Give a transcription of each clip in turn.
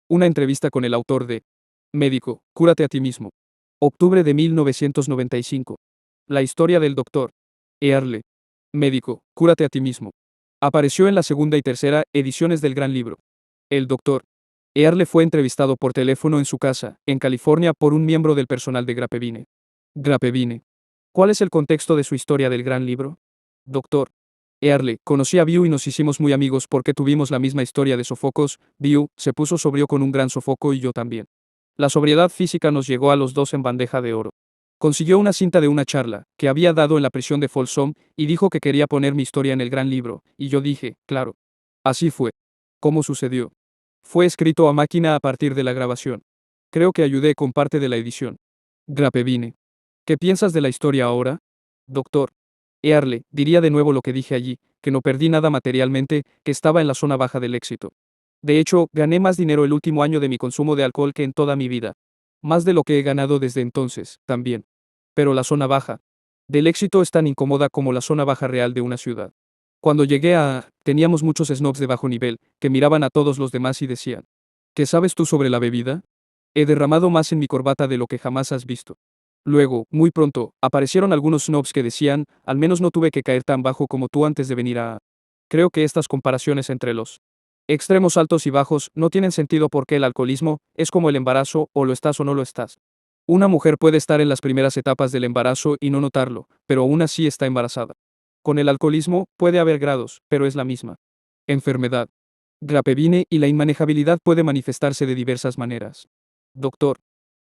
Una entrevista con el autor de Médico, cúrate a ti mismo. Octubre de 1995. La historia del Dr. Earle. Médico, cúrate a ti mismo. Apareció en la segunda y tercera ediciones del Gran Libro. El Dr. Earle fue entrevistado por teléfono en su casa, en California, por un miembro del personal de Grapevine. Grapevine. ¿Cuál es el contexto de su historia del Gran Libro? Dr. Earle, conocí a Bew y nos hicimos muy amigos porque tuvimos la misma historia de sofocos. Bew se puso sobrio con un gran sofoco y yo también. La sobriedad física nos llegó a los dos en bandeja de oro. Consiguió una cinta de una charla que había dado en la prisión de Folsom y dijo que quería poner mi historia en el Gran Libro, y yo dije, claro. Así fue. ¿Cómo sucedió? Fue escrito a máquina a partir de la grabación. Creo que ayudé con parte de la edición. Grapevine. ¿Qué piensas de la historia ahora? Doctor. Earle, diría de nuevo lo que dije allí, que no perdí nada materialmente, que estaba en la zona baja del éxito. De hecho, gané más dinero el último año de mi consumo de alcohol que en toda mi vida. Más de lo que he ganado desde entonces, también. Pero la zona baja del éxito es tan incómoda como la zona baja real de una ciudad. Cuando llegué teníamos muchos snobs de bajo nivel, que miraban a todos los demás y decían, ¿qué sabes tú sobre la bebida? He derramado más en mi corbata de lo que jamás has visto. Luego, muy pronto, aparecieron algunos snobs que decían, al menos no tuve que caer tan bajo como tú antes de venir a... Creo que estas comparaciones entre los extremos altos y bajos no tienen sentido porque el alcoholismo es como el embarazo, o lo estás o no lo estás. Una mujer puede estar en las primeras etapas del embarazo y no notarlo, pero aún así está embarazada. Con el alcoholismo puede haber grados, pero es la misma enfermedad. Grapevine y la inmanejabilidad puede manifestarse de diversas maneras. Doctor.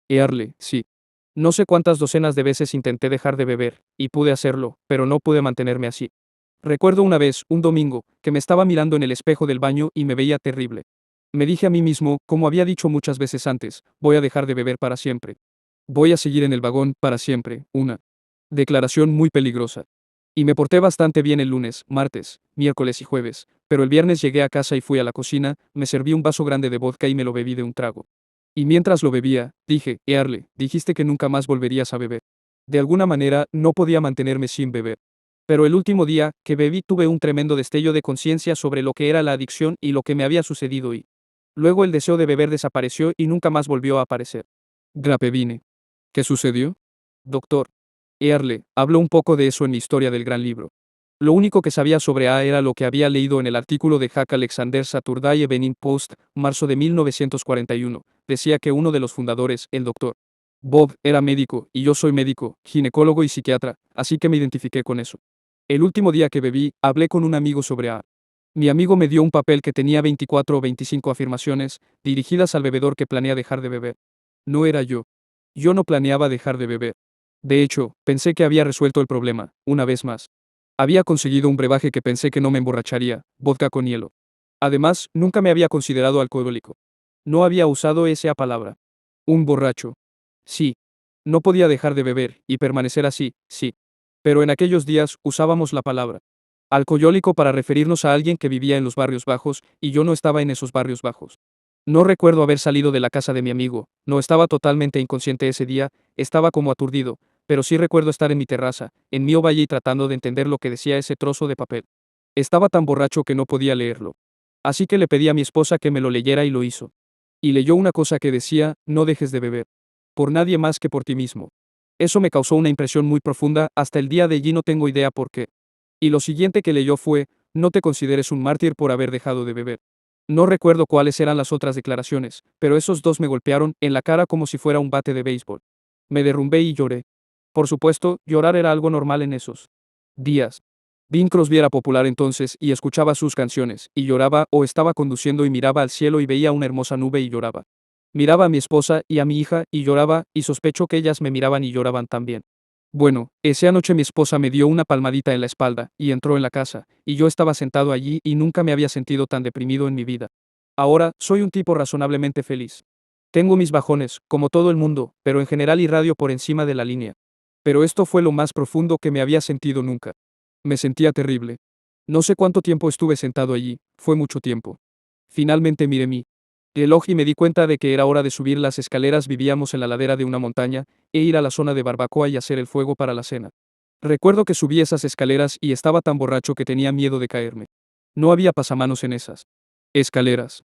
Earle, sí. No sé cuántas docenas de veces intenté dejar de beber, y pude hacerlo, pero no pude mantenerme así. Recuerdo una vez, un domingo, que me estaba mirando en el espejo del baño y me veía terrible. Me dije a mí mismo, como había dicho muchas veces antes, voy a dejar de beber para siempre. Voy a seguir en el vagón para siempre, una declaración muy peligrosa. Y me porté bastante bien el lunes, martes, miércoles y jueves, pero el viernes llegué a casa y fui a la cocina, me serví un vaso grande de vodka y me lo bebí de un trago. Y mientras lo bebía, dije, Earle, dijiste que nunca más volverías a beber. De alguna manera, no podía mantenerme sin beber. Pero el último día que bebí tuve un tremendo destello de conciencia sobre lo que era la adicción y lo que me había sucedido y luego el deseo de beber desapareció y nunca más volvió a aparecer. Grapevine. ¿Qué sucedió? Doctor. Earle, habló un poco de eso en mi historia del Gran Libro. Lo único que sabía sobre A era lo que había leído en el artículo de Jack Alexander Saturday Evening Post, marzo de 1941. Decía que uno de los fundadores, el Dr. Bob, era médico, y yo soy médico, ginecólogo y psiquiatra, así que me identifiqué con eso. El último día que bebí, hablé con un amigo sobre A. Mi amigo me dio un papel que tenía 24 o 25 afirmaciones, dirigidas al bebedor que planea dejar de beber. No era yo. Yo no planeaba dejar de beber. De hecho, pensé que había resuelto el problema, una vez más. Había conseguido un brebaje que pensé que no me emborracharía, vodka con hielo. Además, nunca me había considerado alcohólico. No había usado esa palabra. Un borracho. Sí. No podía dejar de beber, y permanecer así, sí. Pero en aquellos días, usábamos la palabra alcohólico para referirnos a alguien que vivía en los barrios bajos, y yo no estaba en esos barrios bajos. No recuerdo haber salido de la casa de mi amigo, no estaba totalmente inconsciente ese día, estaba como aturdido, pero sí recuerdo estar en mi terraza, en mi valle y tratando de entender lo que decía ese trozo de papel. Estaba tan borracho que no podía leerlo. Así que le pedí a mi esposa que me lo leyera y lo hizo. Y leyó una cosa que decía, no dejes de beber. Por nadie más que por ti mismo. Eso me causó una impresión muy profunda, hasta el día de allí no tengo idea por qué. Y lo siguiente que leyó fue, no te consideres un mártir por haber dejado de beber. No recuerdo cuáles eran las otras declaraciones, pero esos dos me golpearon en la cara como si fuera un bate de béisbol. Me derrumbé y lloré. Por supuesto, llorar era algo normal en esos días. Bing Crosby era popular entonces y escuchaba sus canciones, y lloraba, o estaba conduciendo y miraba al cielo y veía una hermosa nube y lloraba. Miraba a mi esposa y a mi hija y lloraba, y sospecho que ellas me miraban y lloraban también. Bueno, esa noche mi esposa me dio una palmadita en la espalda, y entró en la casa, y yo estaba sentado allí y nunca me había sentido tan deprimido en mi vida. Ahora, soy un tipo razonablemente feliz. Tengo mis bajones, como todo el mundo, pero en general irradio por encima de la línea. Pero esto fue lo más profundo que me había sentido nunca. Me sentía terrible. No sé cuánto tiempo estuve sentado allí, fue mucho tiempo. Finalmente miré mi reloj y me di cuenta de que era hora de subir las escaleras. Vivíamos en la ladera de una montaña, e ir a la zona de barbacoa y hacer el fuego para la cena. Recuerdo que subí esas escaleras y estaba tan borracho que tenía miedo de caerme. No había pasamanos en esas escaleras.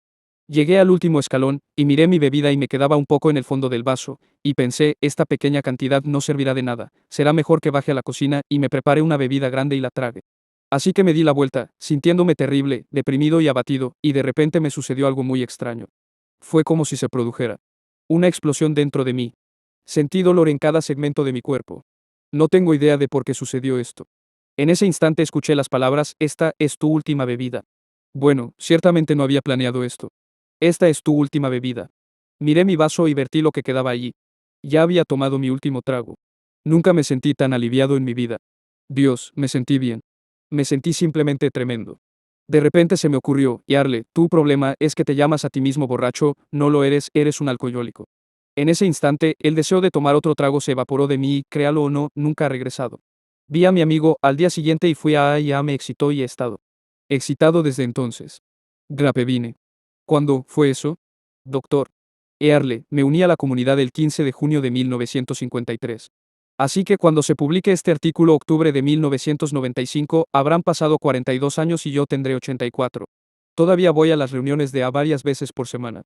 Llegué al último escalón, y miré mi bebida y me quedaba un poco en el fondo del vaso, y pensé, esta pequeña cantidad no servirá de nada, será mejor que baje a la cocina y me prepare una bebida grande y la trague. Así que me di la vuelta, sintiéndome terrible, deprimido y abatido, y de repente me sucedió algo muy extraño. Fue como si se produjera una explosión dentro de mí. Sentí dolor en cada segmento de mi cuerpo. No tengo idea de por qué sucedió esto. En ese instante escuché las palabras, esta es tu última bebida. Bueno, ciertamente no había planeado esto. Esta es tu última bebida. Miré mi vaso y vertí lo que quedaba allí. Ya había tomado mi último trago. Nunca me sentí tan aliviado en mi vida. Dios, me sentí bien. Me sentí simplemente tremendo. De repente se me ocurrió, Yarle, tu problema es que te llamas a ti mismo borracho, no lo eres, eres un alcohólico. En ese instante, el deseo de tomar otro trago se evaporó de mí y, créalo o no, nunca ha regresado. Vi a mi amigo al día siguiente y fui a ya me excitó y he estado excitado desde entonces. Grapevine. ¿Cuándo fue eso? Doctor. Earle, me uní a la comunidad el 15 de junio de 1953. Así que cuando se publique este artículo octubre de 1995, habrán pasado 42 años y yo tendré 84. Todavía voy a las reuniones de A varias veces por semana.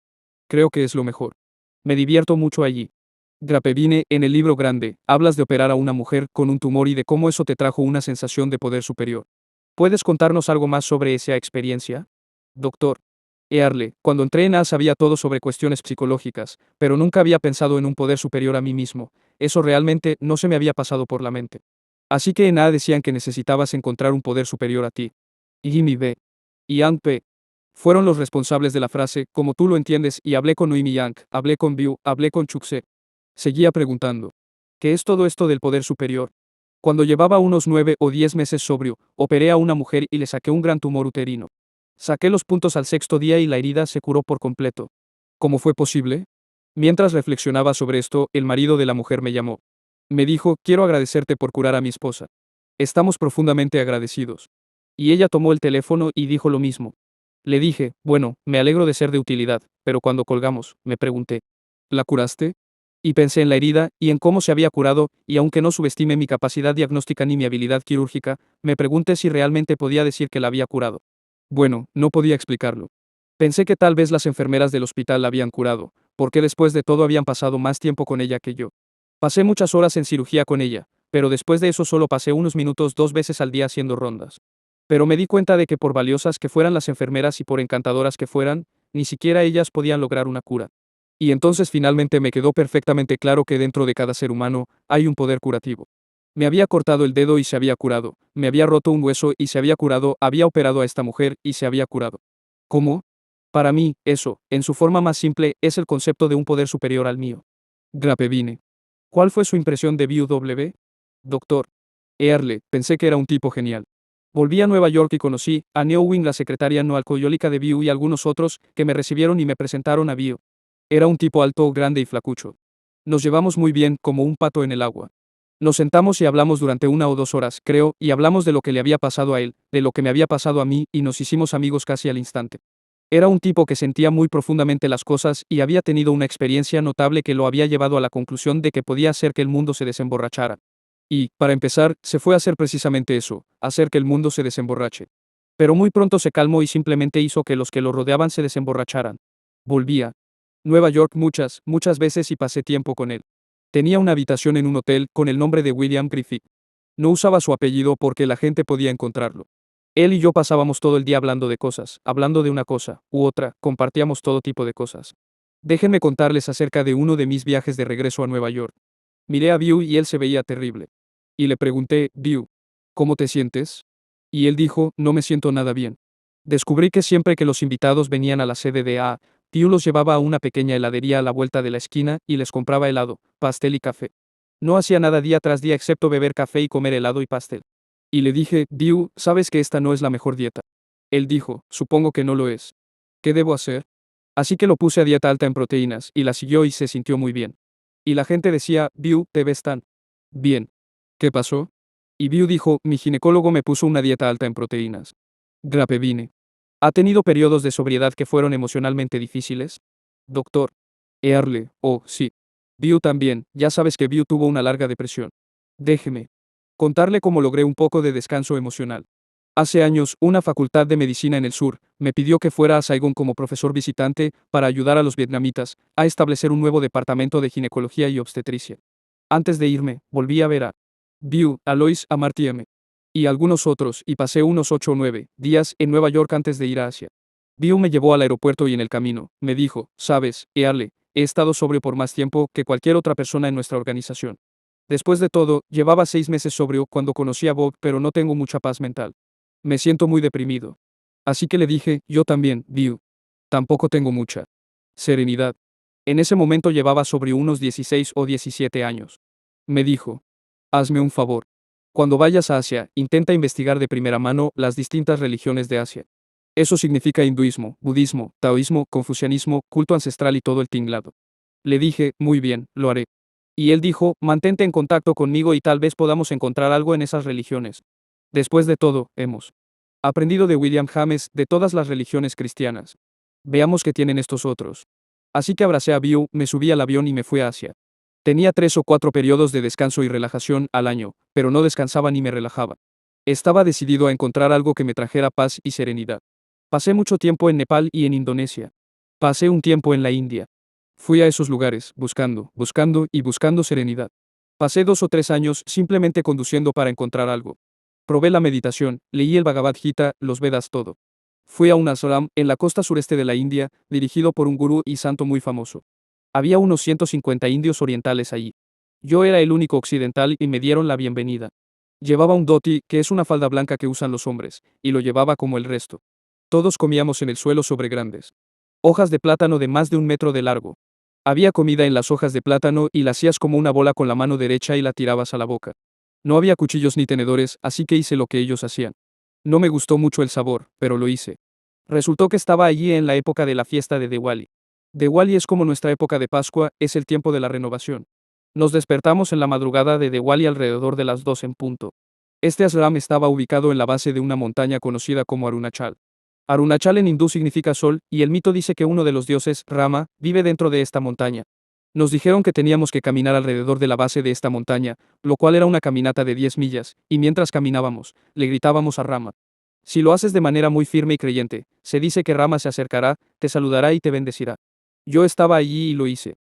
Creo que es lo mejor. Me divierto mucho allí. Grapevine, en el libro grande, hablas de operar a una mujer con un tumor y de cómo eso te trajo una sensación de poder superior. ¿Puedes contarnos algo más sobre esa experiencia? Doctor. Earle, cuando entré en A sabía todo sobre cuestiones psicológicas, pero nunca había pensado en un poder superior a mí mismo. Eso realmente no se me había pasado por la mente. Así que en A decían que necesitabas encontrar un poder superior a ti. Y Jimmy B. y Yang P. fueron los responsables de la frase, como tú lo entiendes, y hablé con Noemi Yang, hablé con Biu, hablé con Chukse. Seguía preguntando. ¿Qué es todo esto del poder superior? Cuando llevaba unos 9 o 10 meses sobrio, operé a una mujer y le saqué un gran tumor uterino. Saqué los puntos al sexto día y la herida se curó por completo. ¿Cómo fue posible? Mientras reflexionaba sobre esto, el marido de la mujer me llamó. Me dijo, quiero agradecerte por curar a mi esposa. Estamos profundamente agradecidos. Y ella tomó el teléfono y dijo lo mismo. Le dije, bueno, me alegro de ser de utilidad, pero cuando colgamos, me pregunté, ¿la curaste? Y pensé en la herida, y en cómo se había curado, y aunque no subestime mi capacidad diagnóstica ni mi habilidad quirúrgica, me pregunté si realmente podía decir que la había curado. Bueno, no podía explicarlo. Pensé que tal vez las enfermeras del hospital la habían curado, porque después de todo habían pasado más tiempo con ella que yo. Pasé muchas horas en cirugía con ella, pero después de eso solo pasé unos minutos 2 veces al día haciendo rondas. Pero me di cuenta de que por valiosas que fueran las enfermeras y por encantadoras que fueran, ni siquiera ellas podían lograr una cura. Y entonces finalmente me quedó perfectamente claro que dentro de cada ser humano hay un poder curativo. Me había cortado el dedo y se había curado, me había roto un hueso y se había curado, había operado a esta mujer y se había curado. ¿Cómo? Para mí, eso, en su forma más simple, es el concepto de un poder superior al mío. Grapevine. ¿Cuál fue su impresión de Bill W? Doctor. Earle, pensé que era un tipo genial. Volví a Nueva York y conocí a Neo Wing, la secretaria no alcohólica de Bill y algunos otros que me recibieron y me presentaron a Bill. Era un tipo alto, grande y flacucho. Nos llevamos muy bien, como un pato en el agua. Nos sentamos y hablamos durante 1 o 2 horas, creo, y hablamos de lo que le había pasado a él, de lo que me había pasado a mí, y nos hicimos amigos casi al instante. Era un tipo que sentía muy profundamente las cosas y había tenido una experiencia notable que lo había llevado a la conclusión de que podía hacer que el mundo se desemborrachara. Y, para empezar, se fue a hacer precisamente eso, hacer que el mundo se desemborrache. Pero muy pronto se calmó y simplemente hizo que los que lo rodeaban se desemborracharan. Volvía. Nueva York muchas veces y pasé tiempo con él. Tenía una habitación en un hotel con el nombre de William Griffith. No usaba su apellido porque la gente podía encontrarlo. Él y yo pasábamos todo el día hablando de cosas, hablando de una cosa u otra, compartíamos todo tipo de cosas. Déjenme contarles acerca de uno de mis viajes de regreso a Nueva York. Miré a View y él se veía terrible. Y le pregunté, View, ¿cómo te sientes? Y él dijo, no me siento nada bien. Descubrí que siempre que los invitados venían a la sede de A, View los llevaba a una pequeña heladería a la vuelta de la esquina y les compraba helado, pastel y café. No hacía nada día tras día excepto beber café y comer helado y pastel. Y le dije, View, sabes que esta no es la mejor dieta. Él dijo, supongo que no lo es. ¿Qué debo hacer? Así que lo puse a dieta alta en proteínas, y la siguió y se sintió muy bien. Y la gente decía, View, te ves tan bien. ¿Qué pasó? Y View dijo, mi ginecólogo me puso una dieta alta en proteínas. Grapevine. ¿Ha tenido periodos de sobriedad que fueron emocionalmente difíciles? Doctor. Earle, oh, sí. View también, ya sabes que View tuvo una larga depresión. Déjeme contarle cómo logré un poco de descanso emocional. Hace años, una facultad de medicina en el sur me pidió que fuera a Saigón como profesor visitante para ayudar a los vietnamitas a establecer un nuevo departamento de ginecología y obstetricia. Antes de irme, volví a ver a Bill, a Lois, a Marty M. y algunos otros, y pasé unos 8 o 9 días en Nueva York antes de ir a Asia. Bill me llevó al aeropuerto y en el camino, me dijo, sabes, Earle, he estado sobrio por más tiempo que cualquier otra persona en nuestra organización. Después de todo, llevaba 6 meses sobrio cuando conocí a Bob, pero no tengo mucha paz mental. Me siento muy deprimido. Así que le dije, yo también, Bill. Tampoco tengo mucha serenidad. En ese momento llevaba sobre unos 16 o 17 años. Me dijo, hazme un favor. Cuando vayas a Asia, intenta investigar de primera mano las distintas religiones de Asia. Eso significa hinduismo, budismo, taoísmo, confucianismo, culto ancestral y todo el tinglado. Le dije, muy bien, lo haré. Y él dijo, mantente en contacto conmigo y tal vez podamos encontrar algo en esas religiones. Después de todo, hemos aprendido de William James de todas las religiones cristianas. Veamos qué tienen estos otros. Así que abracé a Bill, me subí al avión y me fui a Asia. Tenía 3 o 4 periodos de descanso y relajación al año, pero no descansaba ni me relajaba. Estaba decidido a encontrar algo que me trajera paz y serenidad. Pasé mucho tiempo en Nepal y en Indonesia. Pasé un tiempo en la India. Fui a esos lugares, buscando, buscando y buscando serenidad. Pasé 2 o 3 años simplemente conduciendo para encontrar algo. Probé la meditación, leí el Bhagavad Gita, los Vedas, todo. Fui a un ashram en la costa sureste de la India, dirigido por un gurú y santo muy famoso. Había unos 150 indios orientales allí. Yo era el único occidental y me dieron la bienvenida. Llevaba un dhoti, que es una falda blanca que usan los hombres, y lo llevaba como el resto. Todos comíamos en el suelo sobre grandes hojas de plátano de más de 1 metro de largo. Había comida en las hojas de plátano y la hacías como una bola con la mano derecha y la tirabas a la boca. No había cuchillos ni tenedores, así que hice lo que ellos hacían. No me gustó mucho el sabor, pero lo hice. Resultó que estaba allí en la época de la fiesta de Diwali. Diwali es como nuestra época de Pascua, es el tiempo de la renovación. Nos despertamos en la madrugada de Diwali alrededor de las 2 en punto. Este ashram estaba ubicado en la base de una montaña conocida como Arunachal. Arunachal en hindú significa sol, y el mito dice que uno de los dioses, Rama, vive dentro de esta montaña. Nos dijeron que teníamos que caminar alrededor de la base de esta montaña, lo cual era una caminata de 10 millas, y mientras caminábamos, le gritábamos a Rama. Si lo haces de manera muy firme y creyente, se dice que Rama se acercará, te saludará y te bendecirá. Yo estaba allí y lo hice.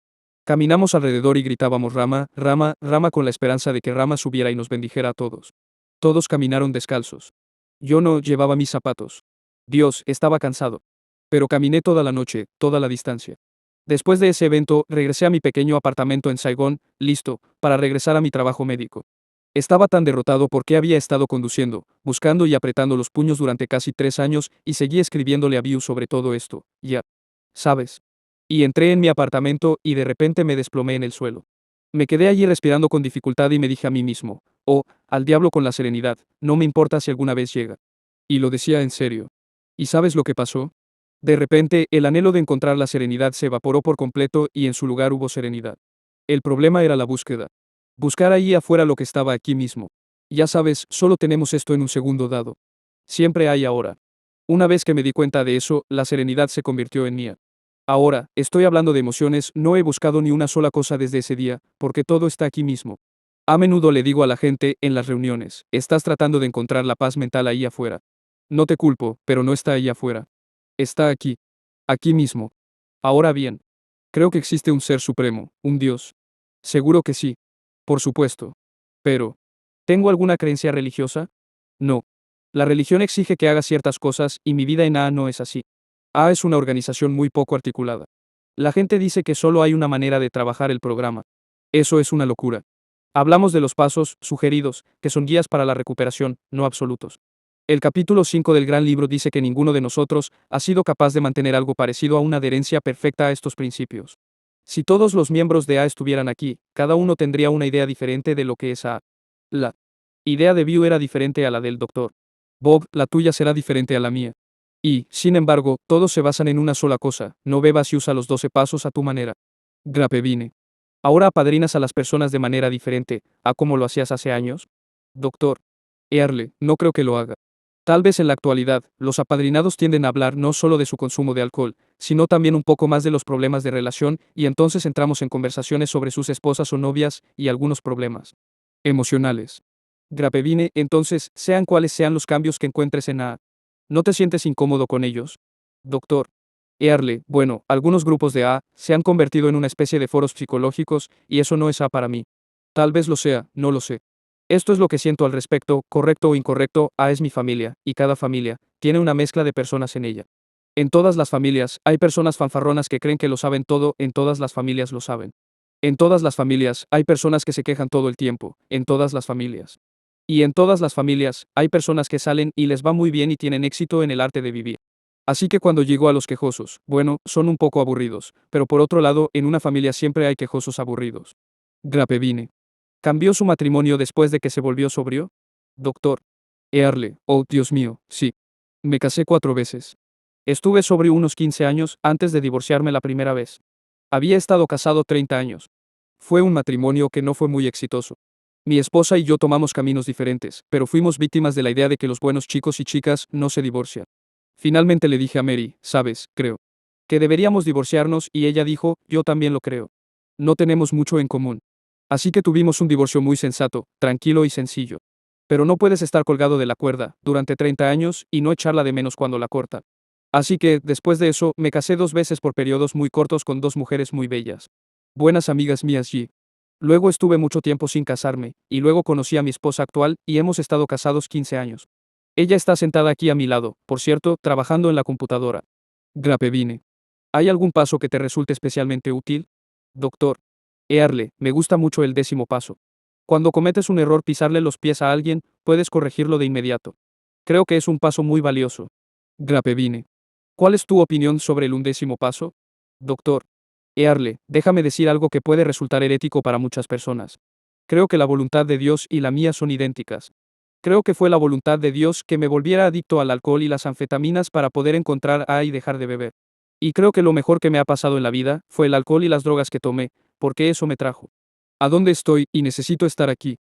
Caminamos alrededor y gritábamos Rama, Rama, Rama con la esperanza de que Rama subiera y nos bendijera a todos. Todos caminaron descalzos. Yo no llevaba mis zapatos. Dios, estaba cansado. Pero caminé toda la noche, toda la distancia. Después de ese evento, regresé a mi pequeño apartamento en Saigón, listo, para regresar a mi trabajo médico. Estaba tan derrotado porque había estado conduciendo, buscando y apretando los puños durante casi 3 años, y seguí escribiéndole a Bill sobre todo esto, ya. ¿Sabes? Y entré en mi apartamento, y de repente me desplomé en el suelo. Me quedé allí respirando con dificultad y me dije a mí mismo, oh, al diablo con la serenidad, no me importa si alguna vez llega. Y lo decía en serio. ¿Y sabes lo que pasó? De repente, el anhelo de encontrar la serenidad se evaporó por completo y en su lugar hubo serenidad. El problema era la búsqueda. Buscar ahí afuera lo que estaba aquí mismo. Ya sabes, solo tenemos esto en un segundo dado. Siempre hay ahora. Una vez que me di cuenta de eso, la serenidad se convirtió en mía. Ahora, estoy hablando de emociones, no he buscado ni una sola cosa desde ese día, porque todo está aquí mismo. A menudo le digo a la gente, en las reuniones, estás tratando de encontrar la paz mental ahí afuera. No te culpo, pero no está ahí afuera. Está aquí. Aquí mismo. Ahora bien, creo que existe un ser supremo, un Dios. Seguro que sí. Por supuesto. Pero, ¿tengo alguna creencia religiosa? No. La religión exige que haga ciertas cosas y mi vida en A no es así. A es una organización muy poco articulada. La gente dice que solo hay una manera de trabajar el programa. Eso es una locura. Hablamos de los pasos sugeridos, que son guías para la recuperación, no absolutos. El capítulo 5 del gran libro dice que ninguno de nosotros ha sido capaz de mantener algo parecido a una adherencia perfecta a estos principios. Si todos los miembros de A estuvieran aquí, cada uno tendría una idea diferente de lo que es A. La idea de View era diferente a la del doctor Bob, la tuya será diferente a la mía. Y, sin embargo, todos se basan en una sola cosa, no bebas y usa los 12 pasos a tu manera. Grapevine. Ahora apadrinas a las personas de manera diferente, a como lo hacías hace años. Doctor Earle, no creo que lo haga. Tal vez en la actualidad, los apadrinados tienden a hablar no solo de su consumo de alcohol, sino también un poco más de los problemas de relación, y entonces entramos en conversaciones sobre sus esposas o novias, y algunos problemas emocionales. Grapevine, entonces, sean cuales sean los cambios que encuentres en A. ¿No te sientes incómodo con ellos? Doctor. Earle, bueno, algunos grupos de A se han convertido en una especie de foros psicológicos, y eso no es A para mí. Tal vez lo sea, no lo sé. Esto es lo que siento al respecto, correcto o incorrecto, A es mi familia, y cada familia tiene una mezcla de personas en ella. En todas las familias, hay personas fanfarronas que creen que lo saben todo, en todas las familias lo saben. En todas las familias, hay personas que se quejan todo el tiempo, en todas las familias. Y en todas las familias, hay personas que salen y les va muy bien y tienen éxito en el arte de vivir. Así que cuando llego a los quejosos, bueno, son un poco aburridos, pero por otro lado, en una familia siempre hay quejosos aburridos. Grapevine. ¿Cambió su matrimonio después de que se volvió sobrio? Doctor. Earle, oh Dios mío, sí. Me casé 4 veces. Estuve sobrio unos 15 años antes de divorciarme la primera vez. Había estado casado 30 años. Fue un matrimonio que no fue muy exitoso. Mi esposa y yo tomamos caminos diferentes, pero fuimos víctimas de la idea de que los buenos chicos y chicas no se divorcian. Finalmente le dije a Mary, sabes, creo que deberíamos divorciarnos y ella dijo, yo también lo creo. No tenemos mucho en común. Así que tuvimos un divorcio muy sensato, tranquilo y sencillo. Pero no puedes estar colgado de la cuerda durante 30 años y no echarla de menos cuando la corta. Así que, después de eso, me casé 2 veces por periodos muy cortos con 2 mujeres muy bellas. Buenas amigas mías G. Luego estuve mucho tiempo sin casarme, y luego conocí a mi esposa actual, y hemos estado casados 15 años. Ella está sentada aquí a mi lado, por cierto, trabajando en la computadora. Grapevine. ¿Hay algún paso que te resulte especialmente útil? Doctor. Earle, me gusta mucho el 10º paso. Cuando cometes un error pisarle los pies a alguien, puedes corregirlo de inmediato. Creo que es un paso muy valioso. Grapevine. ¿Cuál es tu opinión sobre el 11º paso? Doctor. Earle, déjame decir algo que puede resultar herético para muchas personas. Creo que la voluntad de Dios y la mía son idénticas. Creo que fue la voluntad de Dios que me volviera adicto al alcohol y las anfetaminas para poder encontrar A y dejar de beber. Y creo que lo mejor que me ha pasado en la vida fue el alcohol y las drogas que tomé, porque eso me trajo. ¿A dónde estoy y necesito estar aquí?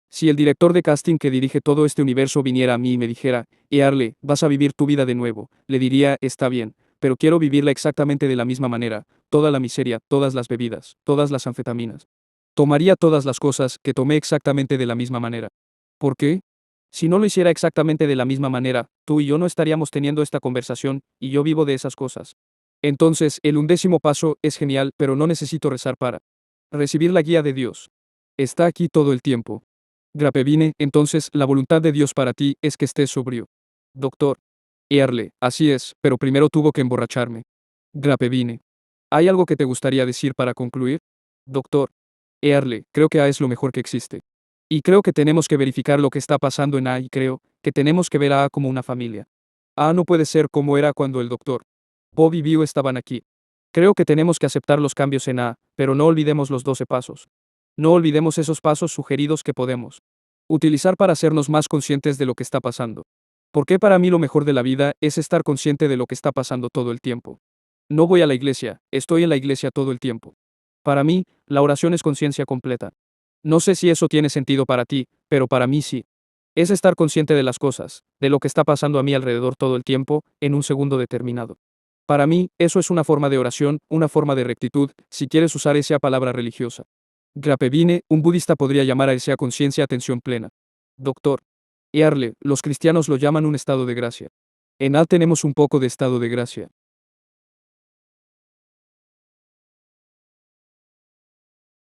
Si el director de casting que dirige todo este universo viniera a mí y me dijera, Earle, vas a vivir tu vida de nuevo, le diría, está bien, pero quiero vivirla exactamente de la misma manera, toda la miseria, todas las bebidas, todas las anfetaminas. Tomaría todas las cosas que tomé exactamente de la misma manera. ¿Por qué? Si no lo hiciera exactamente de la misma manera, tú y yo no estaríamos teniendo esta conversación, y yo vivo de esas cosas. Entonces, el 11º paso es genial, pero no necesito rezar para recibir la guía de Dios. Está aquí todo el tiempo. Grapevine, entonces, la voluntad de Dios para ti es que estés sobrio. Doctor. Earle, así es, pero primero tuvo que emborracharme. Grapevine. ¿Hay algo que te gustaría decir para concluir? Doctor. Earle, creo que A es lo mejor que existe. Y creo que tenemos que verificar lo que está pasando en A y creo que tenemos que ver a A como una familia. A no puede ser como era cuando el doctor Bob y Beau estaban aquí. Creo que tenemos que aceptar los cambios en A, pero no olvidemos los 12 pasos. No olvidemos esos pasos sugeridos que podemos utilizar para hacernos más conscientes de lo que está pasando. Porque para mí lo mejor de la vida es estar consciente de lo que está pasando todo el tiempo. No voy a la iglesia, estoy en la iglesia todo el tiempo. Para mí, la oración es conciencia completa. No sé si eso tiene sentido para ti, pero para mí sí. Es estar consciente de las cosas, de lo que está pasando a mi alrededor todo el tiempo, en un segundo determinado. Para mí, eso es una forma de oración, una forma de rectitud, si quieres usar esa palabra religiosa. Grapevine, un budista podría llamar a esa conciencia atención plena. Doctor. Earle, los cristianos lo llaman un estado de gracia. En A tenemos un poco de estado de gracia.